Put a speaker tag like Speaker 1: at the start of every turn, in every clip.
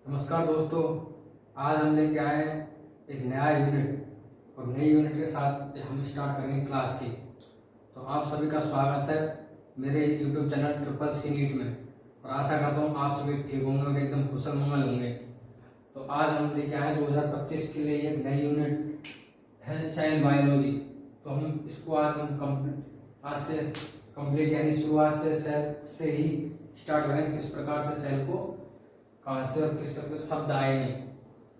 Speaker 1: नमस्कार दोस्तों। आज हम लेके आए एक नया यूनिट और नई यूनिट के साथ हम स्टार्ट करेंगे क्लास की। तो आप सभी का स्वागत है मेरे YouTube channel triple C NEET में, और आशा करता हूँ आप सभी ठीक होंगे और एकदम कुशल मंगल होंगे। तो आज हम लेके आए 2025 के लिए एक नई यूनिट है सेल बायोलॉजी। तो हम इसको आज से कंप्लीट यानी शुरुआत से सेल से ही स्टार्ट करेंगे, किस प्रकार से सेल को कहाँ से और किस शब्द आए हैं।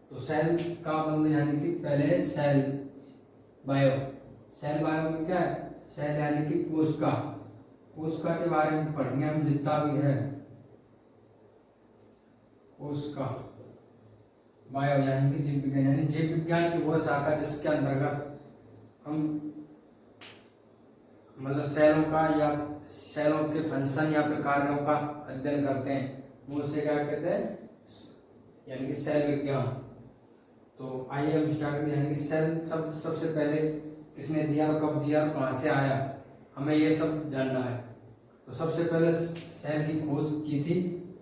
Speaker 1: तो सेल का मतलब यानी कि पहले है सेल बायो। सेल बायो में क्या है? सेल यानी कि कोशिका। कोशिका के बारे में पढ़ेंगे हम जितना भी है। कोशिका बायो यानी कि जीव विज्ञान, यानी जीव विज्ञान की वो शाखा जिसके अंतर्गत हम मतलब सेलों का या सेलों के फंक्शन या फिर कार्यों का अध्ययन करते हैं। उसे क्या कहते हैं? यानी कि सेल विज्ञान। तो आइए हम स्टार्ट करें। यानी कि सेल शब्द सबसे पहले किसने दिया और कब दिया और कहाँ से आया, हमें ये सब जानना है। तो सबसे पहले सेल की खोज की थी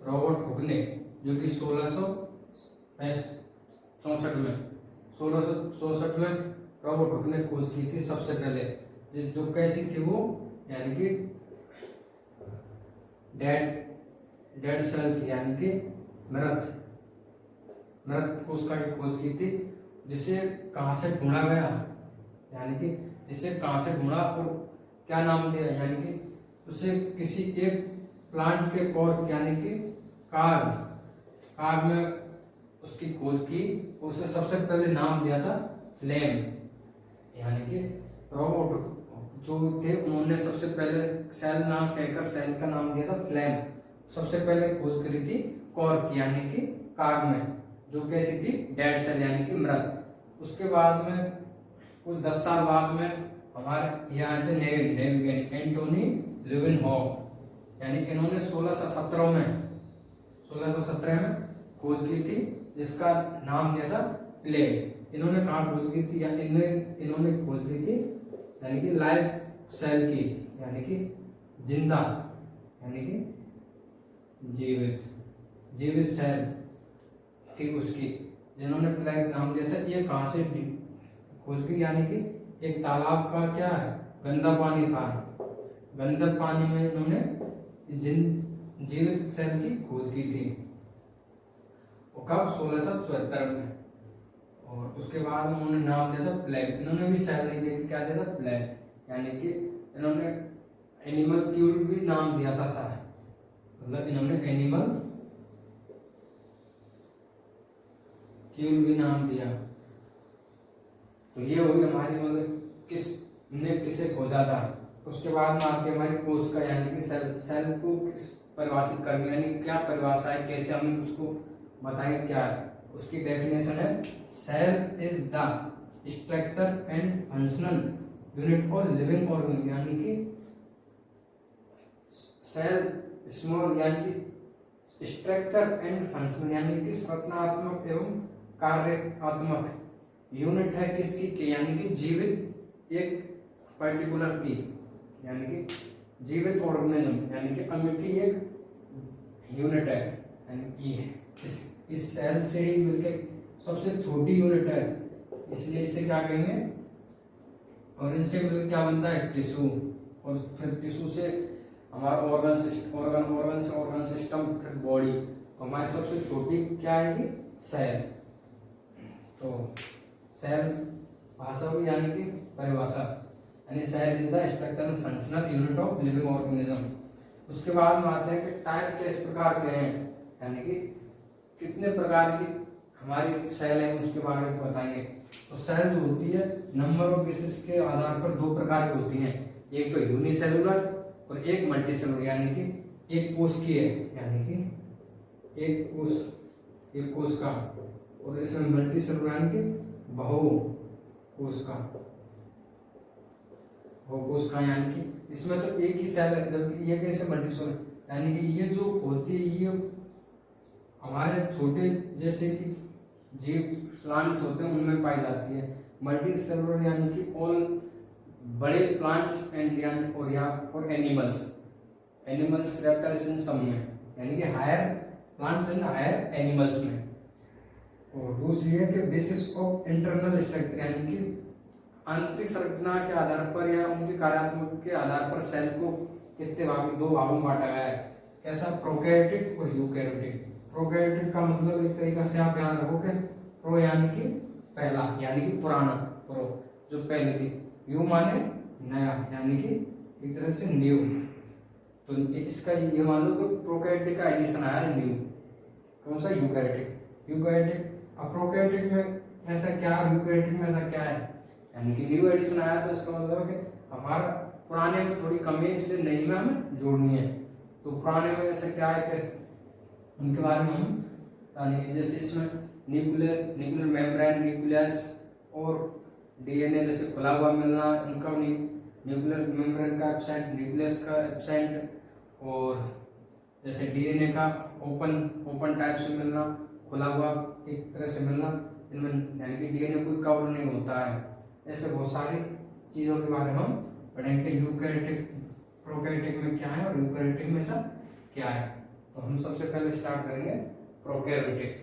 Speaker 1: रॉबर्ट हुक ने, जो कि 1664 में रॉबर्ट हुक ने खोज की थी सबसे पहले। जो कैसी थी वो, यानी कि डेड सेल थी, यानी कि मृत कोशिका की खोज की थी, जिसे कहाँ से ढूंढा गया, यानी कि जिसे कहाँ से ढूंढा और क्या नाम दिया, यानी कि उसे किसी एक प्लांट के कोर यानी कि काग में उसकी खोज की। उसे सबसे पहले नाम दिया था फ्लेम, यानी कि रोबोट जो थे उन्होंने सबसे पहले सेल नाम कहकर सेल का नाम दिया था फ्लेम। सबसे पहले खोज करी थी कोर की, यानी कि काग में, जो कैसी थी? डेड सेल यानी कि मृत। उसके बाद में कुछ 10 साल बाद में हमारे यहाँ थे नए एंटोनी ल्यूवेनहॉक, यानी इन्होंने 1617 में खोज की थी, जिसका नाम दिया था प्लेग। इन्होंने कहाँ खोज की थी? या इन्होंने खोज की थी यानी कि लाइव सेल की, यानी कि जिंदा, यानी कि जीवित सेल थी उसकी, जिन्होंने प्लेग नाम दिया था। ये कहाँ से खोज की? यानी कि एक तालाब का क्या है, गंदा पानी था, गंदे पानी में इन्होंने जीवित सेल की खोज की थी। वो कब? 1674 में। और उसके बाद उन्होंने नाम दिया था प्लेग। इन्होंने भी सेल नहीं देखी, क्या दिया था? प्लेग, यानी कि इन्होंने एनिमल क्यूल भी नाम दिया था शायद, मतलब इन्होंने एनिमल क्यूल भी नाम दिया। तो ये होगी हमारी मतलब किसे खोजा था। उसके बाद में आती है हमारी कोशिका, यानी कि सेल को किस परिभाषित करनी, यानी क्या परिभाषा है, कैसे हम उसको बताएंगे क्या है। उसकी डेफिनेशन है cell is the structure and functional unit of living organism, यानी कि सेल स्मॉल यानी कि स्ट्रक्चर एंड फंक्शनल यानी कि संरचनात्मक एवं कार्यात्मक यूनिट है किसकी के, यानी कि जीवित एक पर्टिकुलर की, यानी कि जीवित ऑर्गेनिज्म यानी कि अंग की एक यूनिट है। यानी इस सेल से ही मिलकर सबसे छोटी यूनिट है, इसलिए इसे क्या कहेंगे? और इनसे मिलकर क्या बनता है? टिश्यू। और फिर टिश्यू से हमारा ऑर्गन सिस्टम, फिर बॉडी। तो हमारी सबसे छोटी क्या आएगी? सेल। तो सेल भाषा हुई, यानी कि परिभाषा, यानी cell is the structure and functional unit of living organism. उसके बाद में आते हैं कि टाइप किस प्रकार के हैं, यानी कि कितने प्रकार की हमारी सेल है उसके बारे में बताएंगे। तो सेल जो होती है नंबर ऑफ पीसेस के आधार पर दो प्रकार की होती हैं, एक तो यूनिसेलुलर और एक मल्टीसेलुलर, यानी कि एक कोशिकीय, यानी कि एक कोशिका, और इसमें मल्टीसेलुलर यानी कि बहुकोशिका, यानी कि इसमें तो एक ही सेल है, जबकि ये कैसे मल्टीसेलुलर, यानी कि ये जो होती है ये हमारे छोटे जैसे कि जीव प्लांट्स होते हैं उनमें पाई जाती है। मल्टी सेलुलर यानी कि ऑल बड़े प्लांट्स एंड और एनिमल्स रेप्टाइल्स इन सब में, यानी कि higher plant and higher animals में। और दूसरी है कि बेसिस ऑफ इंटरनल स्ट्रक्चर, यानी कि आंतरिक संरचना के आधार पर या उनके कार्यात्मक के आधार पर सेल को कितने भाग में, 2 भागों में बांटा गया है। कैसा? प्रोकैरियोटिक और यूकैरियोटिक। प्रोकैरियोटिक का मतलब एक तरीका से आप ध्यान रखो कि प्रो यानी कि पहला, यानी कि पुराना, प्रो जो पहले थी, यू माने नया, यानी कि एक तरह से न्यू। तो इसका ये मान लो कि प्रोकैरियोटिक का एडिशन आया न्यू। कौन सा? यूकैरियोटिक। यूकैरियोटिक अब प्रोकैरियोटिक में ऐसा क्या, यूकैरियोटिक में ऐसा क्या है, यानी कि न्यू एडिशन आया तो इसका मतलब है कि हमारा पुराने में थोड़ी कमी है, इसलिए नई में हमें जोड़नी है। तो पुराने में ऐसा क्या है कि उनके बारे में हम जानेंगे, जैसे इसमें न्यूक्लियर मेम्ब्रेन, न्यूक्लियस और डीएनए जैसे खुला हुआ मिलना, उनका न्यूक्लियर मेम्ब्रेन का एब्सेंट, न्यूक्लियस का एब्सेंट, और जैसे डीएनए का ओपन टाइप से मिलना, खुला हुआ एक तरह से मिलना, इनमें यानी कि डीएनए कोई कवर नहीं होता है। ऐसे बहुत सारी चीज़ों के बारे में हम पढ़ेंगे, यूकैरियोटिक प्रोकैरियोटिक में क्या है और यूकैरियोटिक में सब क्या है। तो हम सबसे पहले स्टार्ट करेंगे प्रोकैरियोटिक।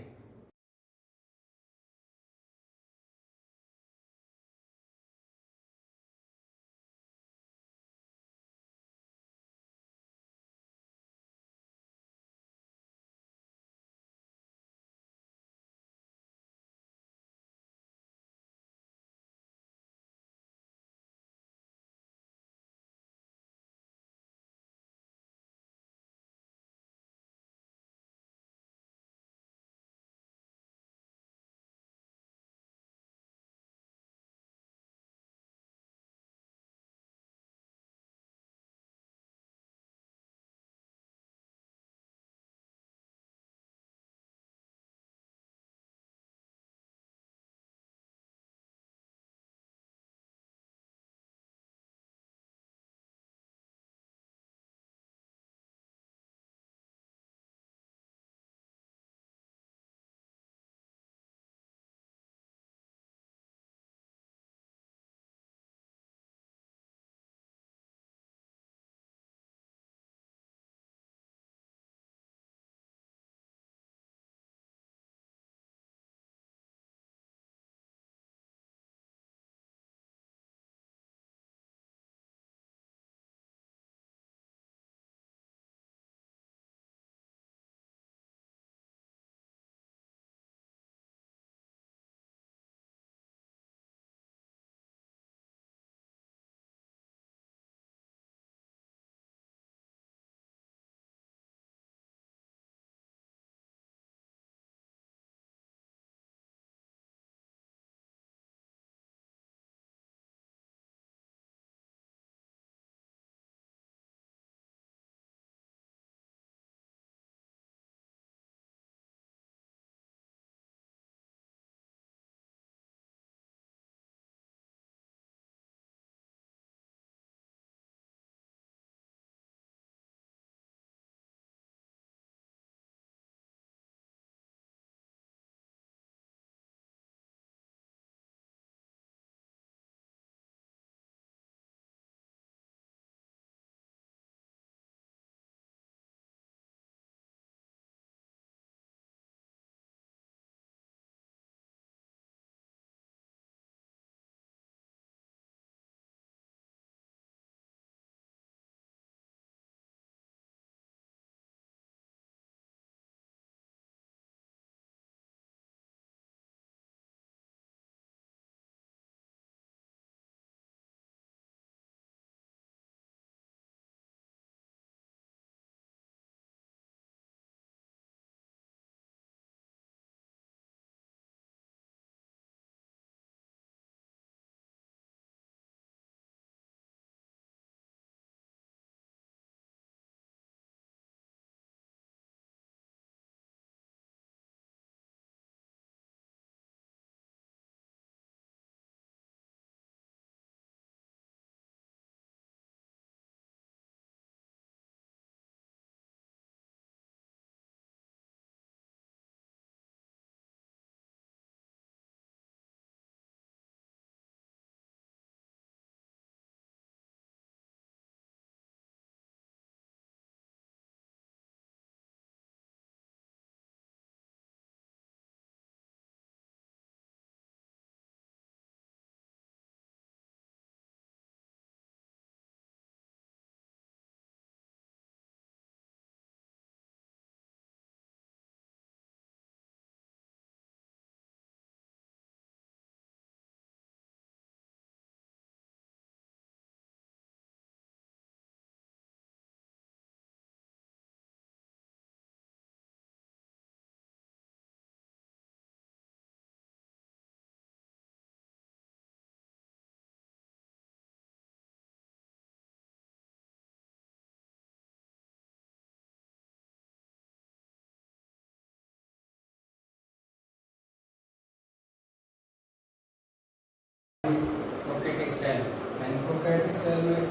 Speaker 1: प्रोकैरियोटिक सेल, यानी प्रोकैरियोटिक सेल में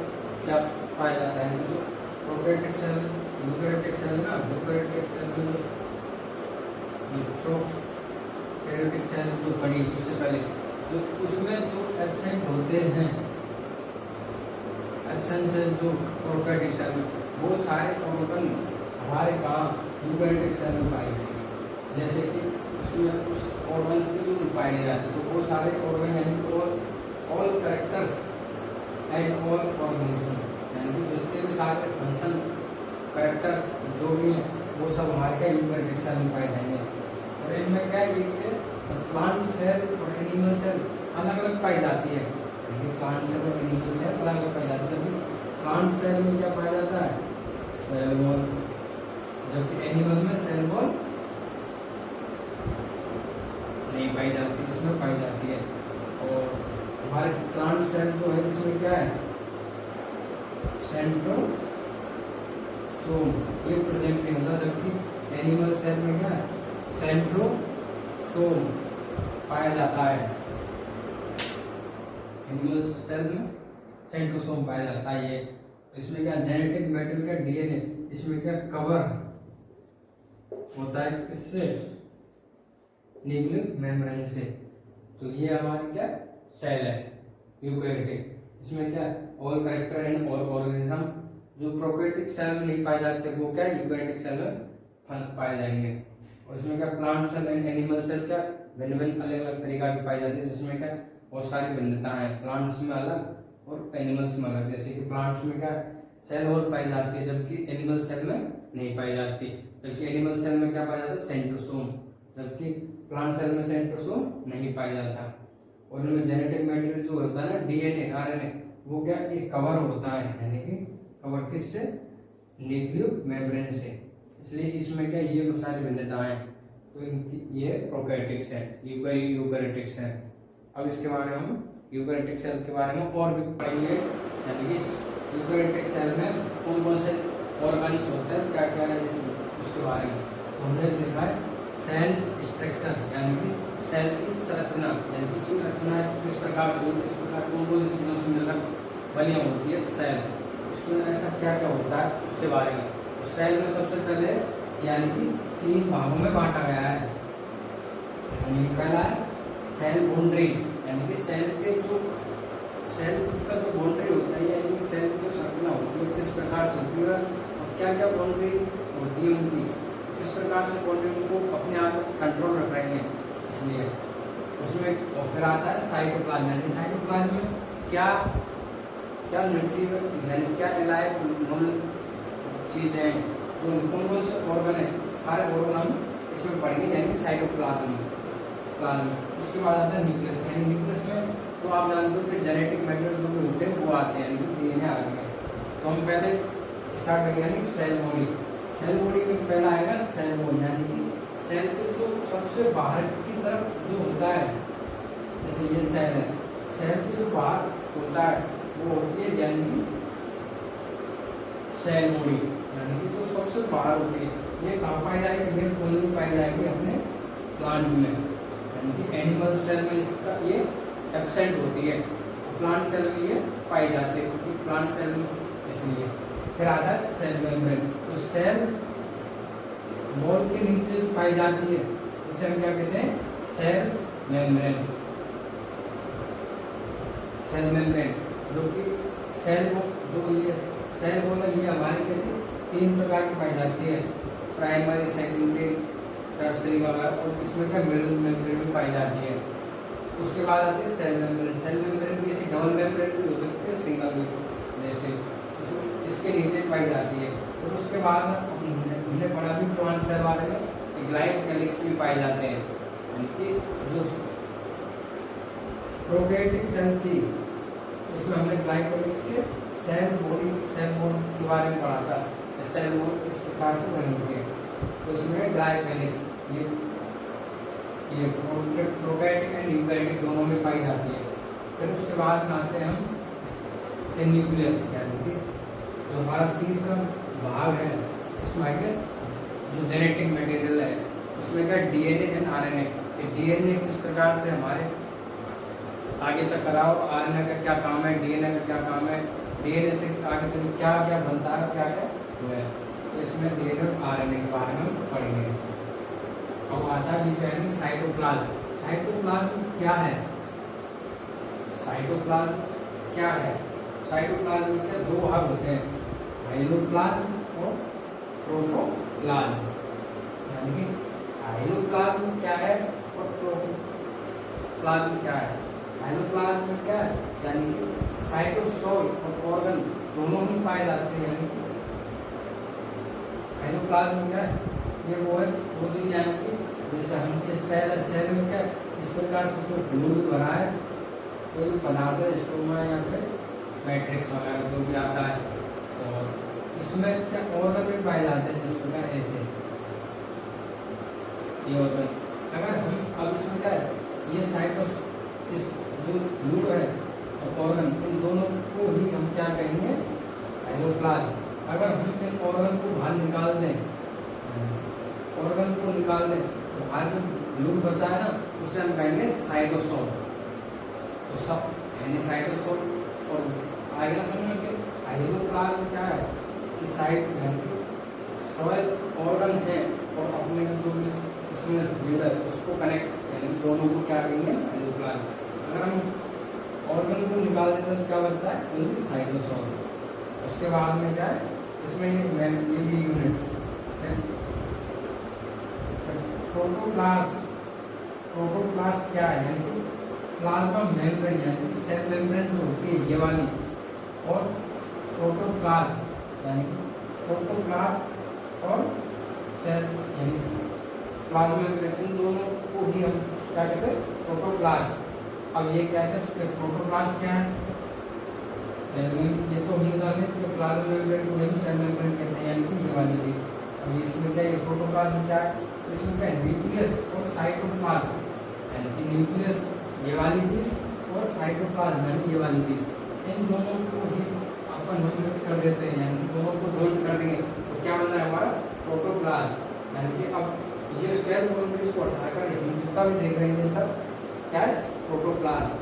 Speaker 1: क्या पाया जाता है, जो प्रोकैरियोटिक सेल यूकैरियोटिक सेल ना, यूकैरियोटिक सेल में जो प्रोकैरियोटिक सेल जो बड़ी उससे पहले जो उसमें जो एब्सेंट होते हैं, एब्सेंट सेल जो प्रोकैरियोटिक सेल में, वो सारे ऑर्गन हमारे कहाँ यूकैरियोटिक सेल में पाए जाएंगे। जैसे कि उसमें उस ऑर्गन्स की जो पाए नहीं जाते, तो वो सारे ऑर्गन यानी all characters and all organism, यानी कि जितने भी सारे फंक्शन कैरेक्टर्स जो भी हैं वो सब हमारे क्या यूकैरियोटिक सेल में पाए जाएंगे। और इनमें क्या है कि प्लांट सेल और एनिमल सेल अलग अलग पाई जाती है, यानी प्लांट सेल और एनिमल सेल अलग अलग पाई जाती है। जबकि प्लांट सेल में क्या पाया जाता है, सेल वॉल, जबकि एनिमल में सेल वॉल नहीं पाई जाती, इसमें पाई जाती है। और हमारे प्लांट सेल जो है इसमें क्या है, सेंट्रोसोम, ये प्रेजेंट नहीं होता, जबकि एनिमल सेल में क्या है, सेंट्रोसोम पाया जाता है। एनिमल सेल में सेंट्रोसोम पाया जाता है। ये इसमें क्या जेनेटिक मैटेरियल का डीएनए, इसमें क्या कवर होता है किससे, न्यूक्लिक मेम्ब्रेन से। तो ये हमारी क्या सेल है यूकैरियोटिक। इसमें क्या all character and all organism, जो प्रोकैरियोटिक सेल में नहीं पाए जाते वो क्या यूकैरियोटिक सेल में पाए जाएंगे। और इसमें क्या plant cell and animal cell क्या भिन्न भिन्न अलग अलग तरीका की पाई जाती है, जिसमें क्या बहुत सारी भिन्नता है, प्लांट्स में अलग और एनिमल्स में अलग। जैसे कि प्लांट्स में क्या सेल वॉल पाई जाती है, जबकि एनिमल सेल में नहीं पाई जाती। जबकि एनिमल सेल में क्या पाया जाता है, सेंट्रोसोम, जबकि प्लांट सेल में सेंट्रोसोम नहीं पाया जाता। और इनमें जेनेटिक मैटेरियल जो होता है ना, डीएनए आरएनए, वो क्या एक कवर होता है, यानी कि कवर किससे, न्यूक्लिक मेम्ब्रेन से। इसलिए इसमें क्या ये सारी भिन्नताएं, तो इनकी ये प्रोकैरियोटिक सेल, यूकैरियोटिक सेल। अब इसके बारे में हम यूकैरियोटिक सेल के बारे में और भी पढ़ेंगे, यानी कि यूकैरियोटिक सेल में कौन कौन से ऑर्गन्स होते हैं, क्या क्या है उसके बारे में। तो हमने देखा है सेल स्ट्रक्चर, यानी कि सेल की संरचना, यानी कि उसकी रचना किस प्रकार से होती है, किस प्रकार कौन कौन सी चीज़ों से मिलकर बनी होती है सेल, उसमें ऐसा क्या क्या होता है उसके बारे में। सेल में सबसे पहले यानी कि 3 भागों में बांटा गया है। यानी कि पहला है सेल बाउंड्रीज, यानी कि सेल के जो सेल का जो बाउंड्री होता है, यानी कि सेल की जो संरचना होती है किस प्रकार से होती है और क्या क्या बाउंड्री होती है उनकी, किस प्रकार से बाउंड्री उनको अपने आप कंट्रोल रख रही है। इसलिए उसमें और फिर आता है साइटोप्लाज्म, यानी साइटोप्लाज्म में क्या क्या निर्जीव यानी क्या एलाइव नॉन चीज़ें हैं, जो कौन कौन से ऑर्गन है, सारे ऑर्गन हम इसमें पढ़ेंगे, यानी साइटोप्लाज्म प्लाज्म। उसके बाद आता है न्यूक्लियस, यानी न्यूक्लियस में तो आप जानते हो कि जेनेटिक मैटेरियल जो भी होते हैं वो आते हैं, डीएनए आते हैं। तो हम पहले स्टार्ट करेंगे यानी सेल बॉडी। सेल बॉडी में पहला आएगा सेल वॉल, यानी कि सेल के जो सबसे बाहर की तरफ जो होता है, जैसे ये सेल है, सेल के जो बाहर होता है वो होती है यानी कि सेल बॉडी, यानी कि जो सबसे बाहर होती है। ये कहाँ पाई जाएगी, ये ओनली पाई जाएगी अपने प्लांट में, यानी कि एनिमल सेल में इसका ये एब्सेंट होती है, प्लांट सेल में ये पाई जाती है, क्योंकि प्लांट सेल में इसलिए। फिर आता है सेल मेम्ब्रेन, तो सेल वॉल के नीचे पाई जाती है, उसे हम क्या कहते हैं, सेल मेम्ब्रेन। सेल मेम्ब्रेन जो कि सेल जो ये सेल वॉल है, ये हमारे कैसे 3 प्रकार की पाई जाती है, प्राइमरी, सेकेंडरी, टर्सरी वगैरह, और इसमें क्या मिडिल मेम्ब्रेन भी पाई जाती है। उसके बाद आती है सेल मेम्ब्रेन। सेल मेम्ब्रेन भी ऐसी डबल मेम्ब्रेन भी हो सकती है, सिंगल भी, जैसे इसके नीचे पाई जाती है। और उसके बाद हमने पढ़ा भी प्लांट सेल बारे में, ग्लाइकोलिक्स भी पाए जाते हैं, यानी कि जो प्रोकैरियोटिक सेल थी उसमें हमने ग्लाइकोलिक्स के सेल बॉडी के बारे में पढ़ा था, सेल बोर्ड इस प्रकार से बनी हुई है। तो इसमें ग्लाइकोलिक्स ये प्रोकैरियोटिक एंड यूकैरियोटिक दोनों में पाई जाती है। फिर उसके बाद में आते हैं हम न्यूक्लियस, यानी कि जो हमारा तीसरा भाग है, उसमें आएंगे जो जेनेटिक मटेरियल है, उसमें क्या डीएनए एंड आरएनए। डीएनए किस प्रकार से हमारे आगे तक कराओ, आरएनए का क्या काम है, डीएनए का क्या काम है, डीएनए से आगे चल क्या क्या बनता है, क्या क्या है, तो इसमें डीएनए और आरएनए के बारे में हम पढ़ेंगे। अब आता है बीच में साइटोप्लाज्म। साइटोप्लाज्म क्या है? साइटोप्लाज्म क्या है? साइटोप्लाज्म के दो भाग होते हैं, हाइलोप्लाज्म और ट्रोफोप्लाज्म। यानी कि हाइलोप्लाज्म क्या है और ट्रोफोप्लाज्म क्या है? हाइलोप्लाज्म में क्या है, यानी कि साइटोसोल और ऑर्गन दोनों ही पाए जाते हैं। यानी कि हाइलोप्लाज्म क्या है, ये वो है वो चीज, यानी कि जैसे हम ये सेल है, सेल में क्या इस प्रकार से इसमें फ्लूइड भरा है, कोई भी पदार्थ है, स्ट्रोमा या फिर मैट्रिक्स वगैरह जो भी आता है, और इसमें क्या ऑर्गन भी पाए जाते हैं, जिस प्रकार ऐसे ये ऑर्गन। अगर हम अब इसमें क्या है, ये साइटोस इस जो फ्लूइड है और ऑर्गन, इन दोनों को ही हम क्या कहेंगे, हाइलोप्लाज्म। अगर हम इन ऑर्गन को बाहर निकाल दें, ऑर्गन को निकाल दें, तो बाहर जो फ्लूइड बचा है ना, उसे हम कहेंगे साइटोसोल। तो सब यानी साइटोसोल। और आगे ना समझेंगे हाइलोप्लाज्म क्या है कि साइट यानी सॉइल ऑर्गन है और अपने जो भी उसमें फ्लूइड है उसको कनेक्ट, यानी दोनों को क्या कहेंगे, हाइलोप्लाज्म। अगर हम ऑर्गन को निकाल देते तो क्या बनता है, ओनली साइटोसोल। उसके बाद में क्या है, इसमें ये भी यूनिट्स है। प्रोटोप्लास्ट, प्रोटोप्लास्ट क्या है, यानी कि प्लाज्मा मेम्ब्रेन, यानी कि सेल मेम्ब्रेन जो होती है ये वाली, और प्रोटोप्लास्ट यानी कि प्रोटोप्लास्ट और सेल यानी प्लाज्मा मेम्ब्रेन, इन दोनों को ही हम क्या कहते हैं, प्रोटोप्लास्ट। अब ये क्या है कि प्रोटोप्लास्ट क्या है, सेल में, ये तो हमने जाने कि प्लाज्मा मेम्ब्रेन को हम सेल मेम्ब्रेन कहते हैं, यानी कि ये वाली चीज। अब इसमें क्या है, प्रोटोप्लाज्म क्या है, इसमें क्या है, न्यूक्लियस और साइटोप्लाज्म, यानी कि न्यूक्लियस ये वाली चीज और साइटोप्लाज्म यानी ये वाली चीज, इन दोनों को ही अपन मिक्स कर देते हैं, यानी दोनों को जोड़ कर देंगे तो क्या बन रहा है हमारा, प्रोटोप्लाज्म। यानी कि अब ये सेल बाउंड्रीज को हटाकर हम जितना भी देख रहे हैं ये सब क्या है, प्रोटोप्लाज्म।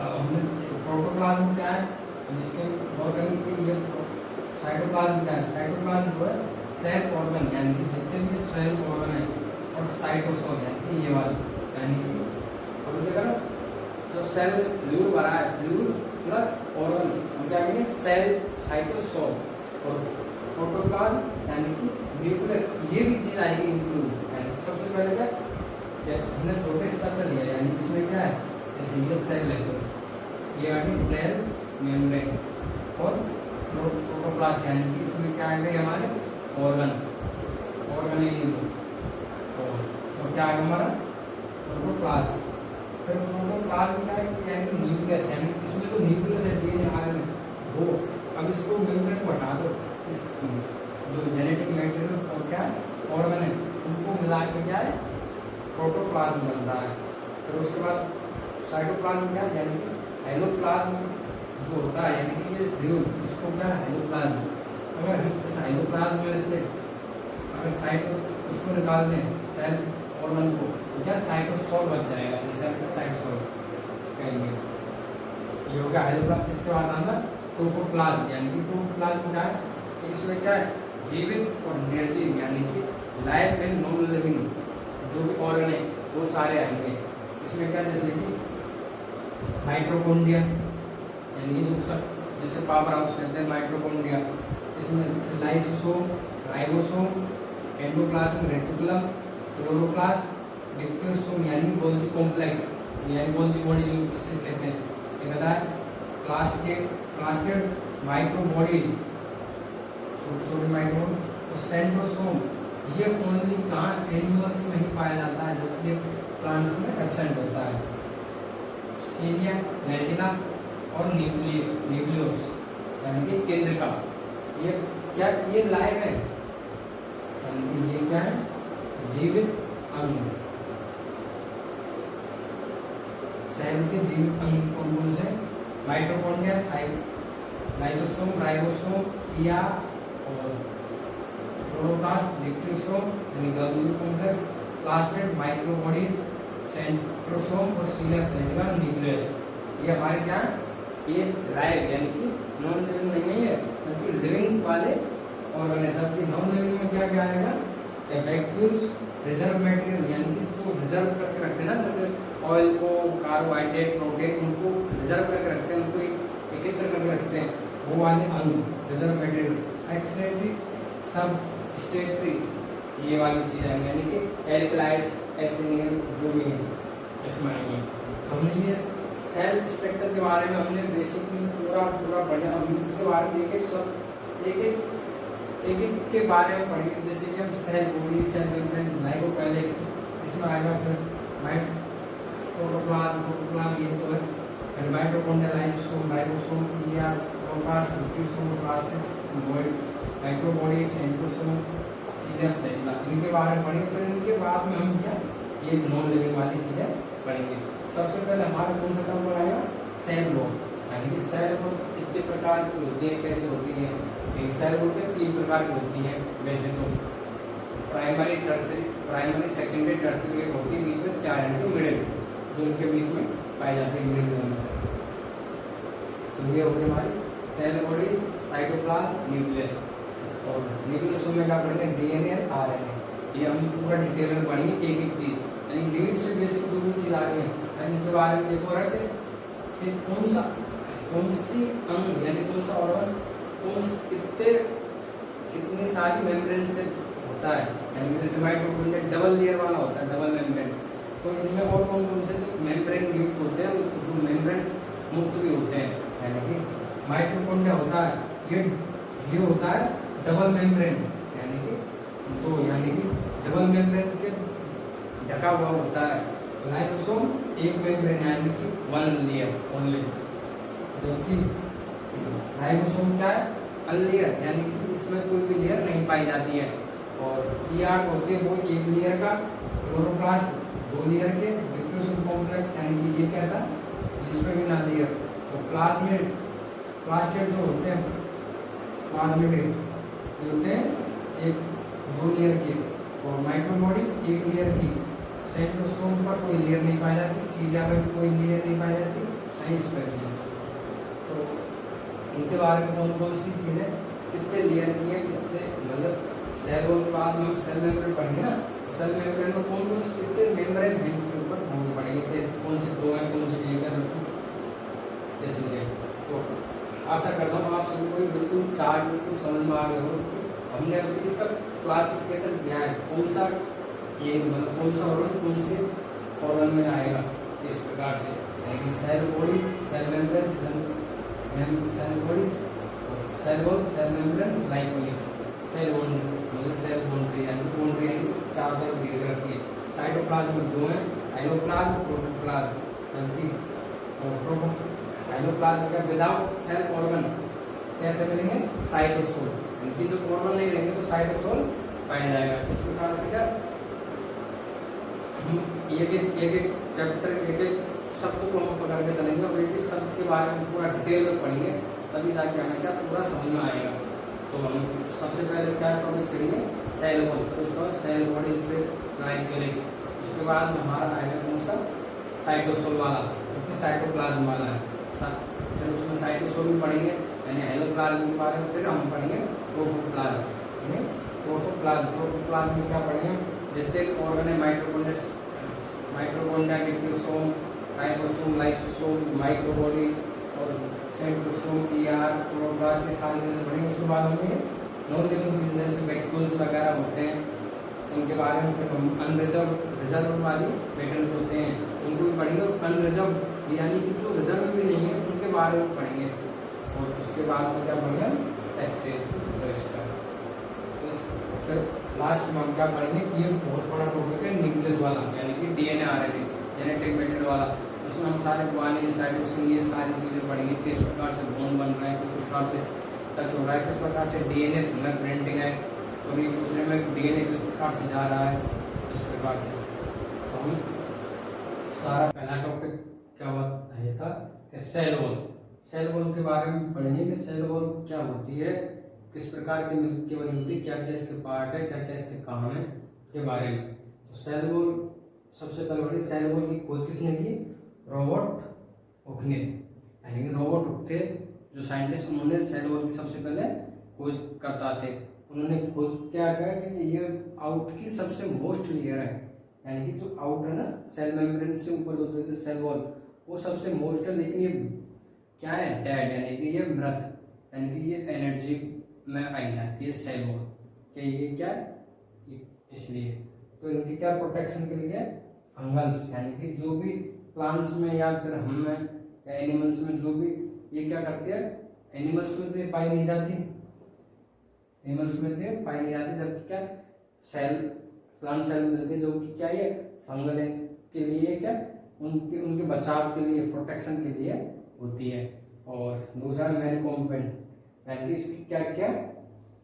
Speaker 1: हमने प्रोटोप्लाज्म क्या है, इसके ऑर्गन के ये साइटोप्लाज्म क्या है, साइटोप्लाज्म जो है सेल ऑर्गन, यानी कि जितने भी सेल ऑर्गन है, और साइटोसोल यानी कि ये वाला, यानी कि अब देखा ना जो सेल फ्लूइड भरा है, फ्लूइड प्लस ऑर्गन हम क्या कहेंगे, सेल साइटोसोल, और प्रोटोप्लाज्म यानी कि न्यूक्लियस, ये भी चीज आएगी इंक्लूड। यानी सबसे पहले क्या हमने छोटे स्तर से लिया, यानी इसमें क्या है, जैसे ये सेल है तो ये आगे सेल मेम्ब्रेन, और प्रोटोप्लास्ट यानी कि इसमें क्या आएगा हमारे ऑर्गन, ऑर्गन है ये जो, तो क्या आएगा हमारा प्रोटोप्लास्ट। फिर प्रोटोप्लास्ट क्या है कि यानी न्यूक्लियस, यानी इसमें जो न्यूक्लियस है डीएनए आरएनए वो, अब इसको मेम्ब्रेन को हटा दो, इस जो जेनेटिक मैटेरियल और क्या ऑर्गन है उनको मिला के क्या है, प्रोटोप्लाज्म बन रहा है। फिर उसके बाद साइटोप्लाज्म क्या है, यानी कि हाइलोप्लाज्म जो होता है, यानी कि ये फ्लूइड इसको क्या है, हाइलोप्लाज्म। अगर हम इस हाइलोप्लाज्म में से अगर साइटो उसको निकाल दें सेल ऑर्गन को, तो क्या साइटोसोल बच जाएगा, जिसे हम साइटोसोल कहेंगे। ये हो गया हाइलोप्लाज्म। इसके बाद आना ट्रोफोप्लाज्म, यानी कि ट्रोफोप्लाज्म क्या है, इसमें क्या है, जीवित और निर्जीव यानी कि लाइव एंड नॉन लिविंग जो भी ऑर्गन है वो सारे आएंगे इसमें। क्या जैसे कि माइटोकॉन्ड्रिया, यानी जो सब जैसे पावर हाउस कहते हैं माइटोकॉन्ड्रिया, इसमें lysosome, ribosome, endoplasm reticulum, chloroplast, diplosome यानी गोल्जी कॉम्प्लेक्स, यानी गोल्जी बॉडी जो इससे कहते हैं, ये कहता है प्लास्टेड माइक्रोबॉडीज, छोटे छोटे माइक्रो, तो सेंट्रोसोम, ये ओनली कहाँ एनिमल्स में ही पाया जाता है, जबकि प्लांट्स में एब्सेंट होता है। सीलिया, फ्लैजिला और न्यूक्लियोस यानी कि केंद्रिका, ये क्या, ये लाइव है, यानी कि ये क्या है, जीवित अंग, सेल के जीवित अंग कौन से, माइटोकॉन्ड्रिया, लाइसोसोम, राइबोसोम, या और क्लोरोप्लास्ट, डिप्लोसोम यानी गोल्जी कॉम्प्लेक्स, प्लास्टेड माइक्रोबॉडीज, सेंट्रोसोम और सीलिया फ्लैजिला न्यूक्लियस। ये हमारे क्या है, ये लाइव यानी कि नॉन लिविंग नहीं है, बल्कि लिविंग वाले ऑर्गन है। जबकि नॉन लिविंग में क्या क्या आएगा, वैक्यूल्स, रिजर्व मटेरियल यानी कि जो रिजर्व करके रखते हैं ना, जैसे ऑयल को, कार्बोहाइड्रेट, प्रोटीन, उनको रिजर्व करके रखते हैं, उनको एकत्र करके रखते हैं, वो वाले अणु रिजर्व मटेरियल। एक्सट्रेटरी, सब स्टेटरी, ये वाली चीज़ आएंगी यानी कि एल्कलाइड्स, एसिड जो भी है इसमें आएंगे। तो हमने ये सेल स्ट्रक्चर के बारे में हमने बेसिकली पूरा पढ़ा। हम इसके बारे में एक एक के बारे में पढ़ेंगे। जैसे कि हम cell body, cell membrane, glycocalyx, इसमें आएगा फिर प्रोटोप्लाज्म, ये तो है, फिर mitochondria, lysosome, ribosome, ER, protoplast, nucleosome, plastid, microbody, centrosome, cilia flagella, इनके बारे में पढ़ेंगे। फिर इनके बाद में हम क्या, ये नॉन लिविंग वाली चीज़ें पढ़ेंगे। सबसे पहले हमारा कौन सा टर्म आएगा, सेल वॉल, यानी कि सेल वॉल कितने प्रकार की होती है, कैसे होती है। एक सेल वॉल के 3 प्रकार की होती है वैसे तो, primary, tertiary, primary, secondary, tertiary होती है, बीच में 4 यानी कि मिडिल, जो इनके बीच में पाई जाती है मिडिल में। तो ये होगी हमारी सेल बॉडी, साइटोप्लाज्म, न्यूक्लियस। और न्यूक्लियस में क्या पढ़ेंगे, डीएनए, आरएनए, ये हम पूरा डिटेल में पढ़ेंगे एक एक चीज़, यानी नीड से बेसिक जो भी चीज़ आ रही है इनके बारे में। एक और है कि कौन सी अंग यानी कौन सा ऑर्गन कितनी सारी मेम्ब्रेन से होता है, यानी जैसे माइटोकॉन्ड्रिया डबल लेयर वाला होता है, डबल मेम्ब्रेन। तो इनमें और कौन से जो मेम्ब्रेन युक्त होते हैं, जो मेम्ब्रेन मुक्त भी होते हैं, यानी कि माइटोकॉन्ड्रिया होता है, ये होता है डबल मेम्ब्रेन, यानी कि डबल मेम्ब्रेन के ढका हुआ होता है। लाइसोसोम एक मेम्ब्रेन यानी कि 1 लेयर ओनली, जबकि राइबोसोम क्या है, अनलेयर, यानी कि इसमें कोई भी लेयर नहीं पाई जाती है। और ईआर होते हैं वो 1 लेयर का, क्लोरोप्लास्ट 2 लेयर के, न्यूक्लियोसोम कॉम्प्लेक्स यानी कि ये कैसा, जिसमें भी ना लेयर। और प्लास्टिड जो होते हैं, प्लाज्मिड होते हैं 2 लेयर के, और माइक्रोबॉडीज 1 लेयर की। सेंट्रोसोम पर कोई लेयर नहीं पाई जाती, सीलिया पर कोई लेयर नहीं पाई जाती, नहीं इस पर भी। तो इनके बारे में कौन सी चीज़ें कितने लेयर की है, कितने मतलब सेल वॉल के बाद में हम सेल मेम्ब्रेन पढ़ेंगे ना, सेल मेम्ब्रेन में कौन से कितने मेम्ब्रेन हैं इनके ऊपर हम पढ़ेंगे, कौन से 2 हैं, कौन से 1 है, सबकी इसलिए। तो आशा करता हूँ आप सभी को बिल्कुल चार्ट बिल्कुल समझ में आ गया हो। हमने अभी इसका क्लासिफिकेशन किया है, कौन सा ये मतलब कौन सा ऑर्गन कौन से ऑर्गन में आएगा, इस प्रकार से, यानी cell body, cell membrane, cell body, cell wall, cell membrane, glycocalyx, cell wall मतलब सेल बाउंड्री, यानी बाउंड्री यानी 4 तरफ घेर रखी है। साइटोप्लाज्म में 2 हैं, हाइलोप्लाज्म, प्रोटोप्लाज्म, जबकि हाइलोप्लाज्म का विदाउट सेल ऑर्गन कैसे मिलेंगे, साइटोसोल, इनकी जो ऑर्गन नहीं रहेंगे तो साइटोसोल पाया जाएगा। इस प्रकार से क्या हम एक चैप्टर, एक शब्द को हम पकड़ के चलेंगे और एक शब्द के बारे में पूरा डिटेल में पढ़ेंगे, तभी जाके हमें क्या पूरा समझ में आएगा। तो हम सबसे पहले क्या टॉपिक चलेंगे, सेल वॉल, फिर उसके बाद सेल बॉडीज, फिर ग्लाइकोलिक्स, उसके बाद में हमारा आएगा कौन सा, साइटोसोल वाला, क्योंकि साइटोप्लाज्म वाला है। फिर उसमें साइटोसोल भी पढ़ेंगे, यानी हेलोप्लाज्म के बारे में। फिर हम पढ़ेंगे प्रोटोप्लाज्म, प्रोटोप्लाज्म में क्या पढ़ेंगे, जितने ऑर्गन है, mitochondria, nucleosome, ribosome, lysosome, microbodies और सेंट्रोसोम, ईआर, क्लोरोप्लास्ट, ये सारी चीज़ें पढ़ेंगे। उसके बाद हमें नॉन लिविंग चीज़ें जैसे वैक्यूल्स वगैरह होते हैं, उनके बारे में। फिर हम रिजर्व वाली मेटल्स होते हैं, उनको भी पढ़ेंगे। अनरिजर्व यानी कि जो रिजर्व भी नहीं है, उनके बारे में पढ़ेंगे। और उसके बाद में क्या पढ़ेंगे, एक्सट्रेक्टर। फिर लास्ट में हम क्या पढ़ेंगे, ये बहुत बड़ा टॉपिक है न्यूक्लियस वाला, यानी कि डीएनए आरएनए, जेनेटिक मटेरियल वाला। इसमें हम सारे गुआनिन, साइटोसिन, ये सारी चीज़ें पढ़ेंगे, किस प्रकार से बॉन्ड बन रहा है, किस प्रकार से टच हो रहा है, किस प्रकार से डीएनए फिंगरप्रिंटिंग है, और एक दूसरे में डीएनए किस प्रकार से जा रहा है, इस प्रकार से। तो हम सारा पहला टॉपिक क्या हुआ ये था कि सेल वॉल। सेल वॉल के बारे में पढ़ेंगे कि सेल वॉल क्या होती है, किस प्रकार की मिल्क की बनी होती है, क्या क्या इसके पार्ट है, क्या क्या इसके काम है के बारे में। तो सेल वॉल सबसे पहले बड़ी सेल वॉल की खोज किसने की? रॉबर्ट हुक ने, यानी कि रॉबर्ट हुक थे जो साइंटिस्ट, उन्होंने सेल वॉल की सबसे पहले खोज करता थे। उन्होंने खोज क्या किया कि ये आउट की सबसे मोस्ट लेयर है, यानी कि जो आउट है ना सेल मेम्ब्रेन से ऊपर जो होती है सेल वॉल, वो सबसे मोस्ट है, लेकिन ये क्या है? डेड, यानी कि ये मृत, यानी कि ये एनर्जी में आई जाती है सेल वॉल कि ये क्या है? इसलिए तो इनकी क्या प्रोटेक्शन के लिए फंगल्स, यानी कि जो भी प्लांट्स में या फिर हम में या एनिमल्स में जो भी ये क्या करती है, एनिमल्स में तो ये पाई नहीं जाती, एनिमल्स में तो ये पाई नहीं जाती, जबकि क्या सेल प्लांट सेल मिलती है जो कि क्या ये फंगल के लिए क्या उनके उनके बचाव के लिए, प्रोटेक्शन के लिए होती है। और दूसरा मेन कॉम्पोनेंट, यानी कि इसकी क्या क्या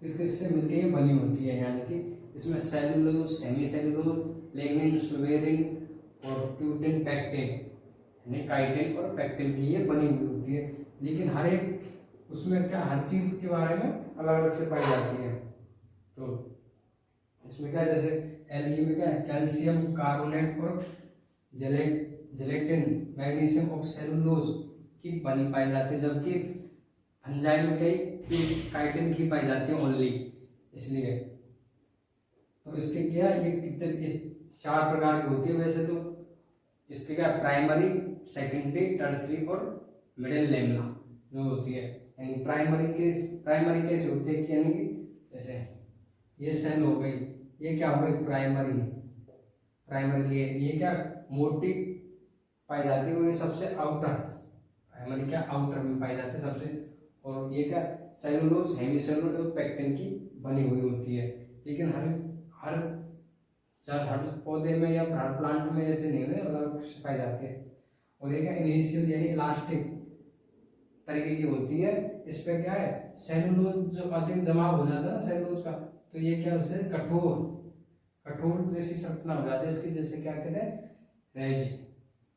Speaker 1: किससे मिलकर ये बनी होती है, यानी कि इसमें cellulose, semi cellulose, lignin, suberin और क्यूटिन, पैक्टिन, यानी काइटिन और पैक्टिन की ये बनी हुई होती है। लेकिन हर एक उसमें क्या हर चीज़ के बारे में अलग अलग से पाई जाती है। तो इसमें क्या जैसे एलगी में क्या है, कैल्शियम कार्बोनेट और जेलेटिन, मैग्नीशियम और सेलुलोज की बनी पाई जाती है, जबकि फंजाई में कई काइटिन की पाई जाती है ओनली। इसलिए तो इसके क्या ये कितने 4 प्रकार की होती है वैसे तो। इसके क्या प्राइमरी, सेकेंडरी, टर्सरी और मिडिल लेमना जो होती है, यानी प्राइमरी कैसे होती है कि यानी कि जैसे ये सेल हो गई, ये क्या हो गई प्राइमरी ये क्या मोटी पाई जाती है, और ये सबसे आउटर, प्राइमरी क्या आउटर में पाई जाती है सबसे। और ये क्या सेलुलोज, हेमी सेलुलोज और पैक्टिन की बनी हुई होती है। लेकिन हर पौधे में या हर प्लांट में ऐसे नहीं है, अलग से पाई जाती है। और ये क्या इनिशियल यानी इलास्टिक तरीके की होती है। इस पे क्या है सेलुलोज जो अधिक जमा हो जाता है ना सेलुलोज का, तो ये क्या उसे कठोर जैसी संरचना हो जाती है इसकी, जैसे क्या कहते हैं रेज,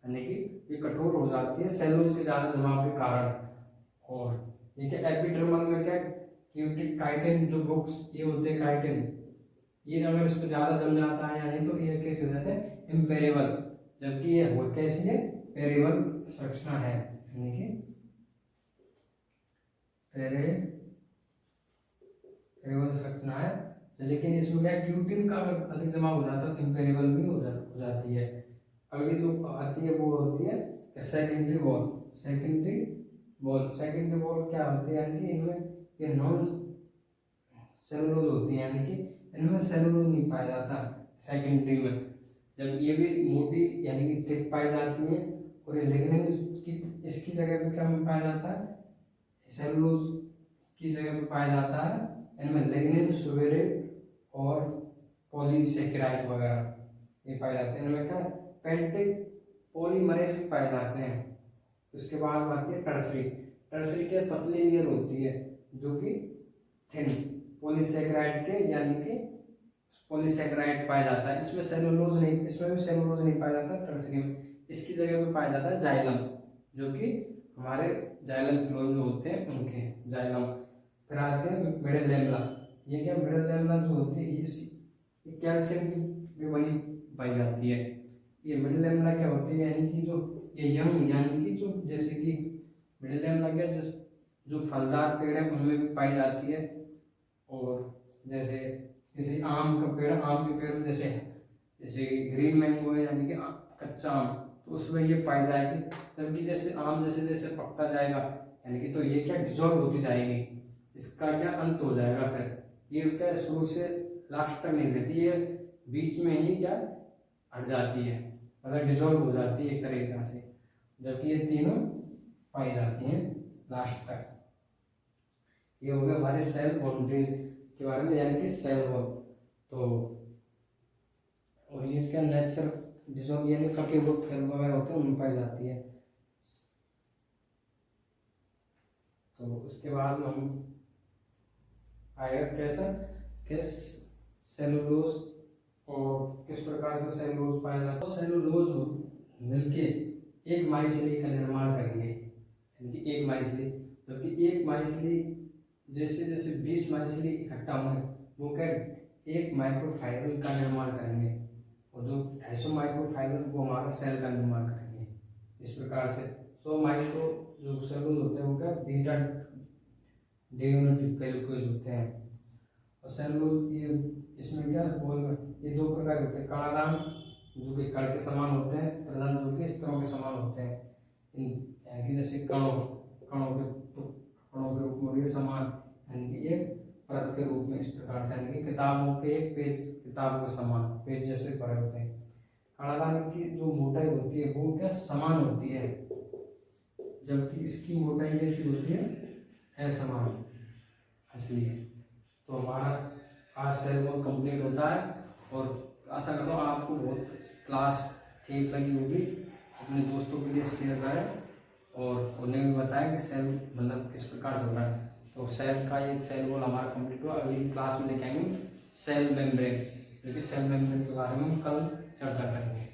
Speaker 1: यानी कि ये कठोर हो जाती है सेलुलोज के ज़्यादा जमाव के कारण। और ये क्या एपिडर्मल में क्या क्यूटिक काइटिन जो बुक्स ये होते हैं काइटिन, ये अगर इसको ज़्यादा जम जाता है यानी तो ये कैसे हो जाते हैं इम्पेरेबल, जबकि ये हो कैसी है पेरेबल संरचना है, यानी कि पेरेबल संरचना है। लेकिन इसमें क्या क्यूटिन का अगर अधिक जमा हो जाता है तो इम्पेरेबल भी हो जाती है। अगली जो आती है वो होती है सेकेंडरी वॉल। सेकेंडरी वॉल क्या होती है, यानी कि इनमें ये नॉन सेलुलोज होती है, यानी कि इनमें सेलुलोज नहीं पाया जाता सेकेंडरी में, जब ये भी मोटी यानी कि थिक पाई जाती है। और ये लिग्निन की इसकी जगह पे क्या पाया जाता है, सेलुलोज की जगह पे पाया जाता है इनमें लिग्निन, सुबेरिन और पॉलीसेकेराइड वगैरह ये पाए जाते हैं। इनमें क्या पेंटिक पॉलीमरेज भी पाए जाते हैं। उसके बाद आती है टर्सरी के पतली लेयर होती है जो कि थिन पॉलीसेकेराइड के, यानी कि पॉलीसेकेराइड पाया जाता है। इसमें सेलुलोज नहीं, इसमें भी सेलुलोज नहीं पाया जाता टर्सरी में। इसकी जगह पे पाया जाता है जाइलम, जो कि हमारे जाइलम फ्लोएम जो होते हैं उनके जाइलम। फिर आते हैं मिडिल लेमला। ये क्या मिडिल लेमला जो होती है ये कैल्शियम की भी बनी पाई जाती है। ये मिडिल लेमला क्या होती है, यानी कि जो ये यंग, यानी कि जो जैसे कि मिडिल लेमला क्या जो फलदार पेड़ है उनमें भी पाई जाती है। और जैसे आम के पेड़ में जैसे ग्रीन मैंगो है, यानी कि कच्चा आम, तो उसमें ये पाई जाएगी। जबकि जैसे आम जैसे जैसे पकता जाएगा यानी कि तो ये क्या डिजॉल्व होती जाएगी, इसका क्या अंत हो जाएगा। फिर ये क्या शुरू से लास्ट तक नहीं रहती, ये बीच में ही क्या हट जाती है, मतलब डिजॉल्व हो जाती है एक तरीके से, जबकि ये तीनों पाई जाती हैं लास्ट तक। ये हो गया हमारे सेल बाउंड्रीज के बारे में, यानी कि सेल वॉल। तो और ये क्या नेचर डिजॉल्व यानी कटे हुए फिल्म वगैरह होते हैं उनमें पाई जाती है। तो उसके बाद हम आएगा कैसा सेलुलोज और किस प्रकार से सेलुलोज पाया जाता है। सेलुलोज मिलके एक माइसिली का निर्माण करेंगे, यानी कि एक माइसिली, जबकि एक माइसिली जैसे जैसे 20 माइसिली इकट्ठा होंगे वो क्या एक माइक्रोफाइब्रिल का निर्माण करेंगे। और जो 250 माइक्रोफाइबर वो हमारा सेल का निर्माण करेंगे। इस प्रकार से 100 माइक्रो जो सेलुलोज होते हैं वो क्या बीटा डेओक्सिरिबोज होते हैं। और सेलुलोज ये इसमें क्या बोल ये दो प्रकार के होते हैं, कणादान जो कि कण के समान होते हैं, प्रधान जो कि स्तरों के समान होते हैं। इन जैसे कणों के रूप में ये समान यानी कि एक परत के रूप में इस प्रकार से यानी कि किताबों के एक पेज किताब के समान पेज जैसे भरे होते हैं। कणादान की जो मोटाई होती है वो क्या समान होती है, जबकि इसकी मोटाई कैसी होती है असमान। इसलिए तो हमारा आज सेल वॉल कंप्लीट होता है और आशा करता हूँ आपको बहुत क्लास ठीक लगी होगी। अपने दोस्तों के लिए शेयर करें और उन्हें भी बताएं कि सेल मतलब किस प्रकार से होता है। तो सेल का एक सेल वॉल हमारा कंप्लीट हुआ। अगली क्लास में देखेंगे सेल मेम्ब्रेन, क्योंकि सेल मेम्ब्रेन के बारे में हम कल चर्चा करेंगे।